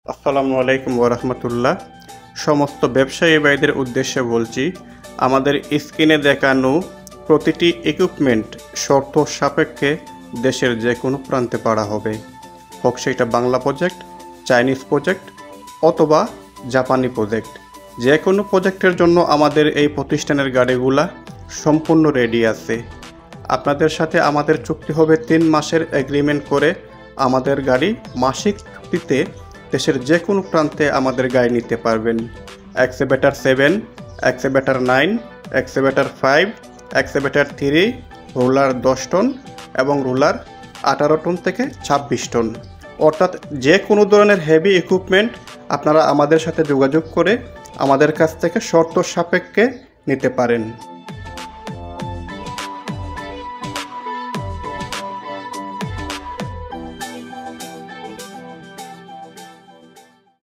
আসসালামু আলাইকুম ওরহমতুল্লাহ। সমস্ত ব্যবসায়ী ভাইদের উদ্দেশ্যে বলছি, আমাদের স্ক্রিনে দেখানো প্রতিটি ইকুইপমেন্ট শর্ত সাপেক্ষে দেশের যে কোনো প্রান্তে পাড়া হবে, হোক সেটা বাংলা প্রজেক্ট, চাইনিজ প্রজেক্ট অথবা জাপানি প্রজেক্ট। যে কোনো প্রজেক্টের জন্য আমাদের এই প্রতিষ্ঠানের গাড়িগুলা সম্পূর্ণ রেডি আছে। আপনাদের সাথে আমাদের চুক্তি হবে 3 মাসের এগ্রিমেন্ট করে। আমাদের গাড়ি মাসিক চুক্তিতে দেশের যে কোনো প্রান্তে আমাদের গাড়ি নিতে পারবেন। এক্সেভেটার 7, এক্সেভেটার 9, এক্সেভেটার 5, এক্সেভেটার 3, রোলার 10 টন এবং রোলার 18 টন থেকে 26 টন। অর্থাৎ যে কোনো ধরনের হেভি ইকুইপমেন্ট আপনারা আমাদের সাথে যোগাযোগ করে আমাদের কাছ থেকে শর্ত সাপেক্ষে নিতে পারেন।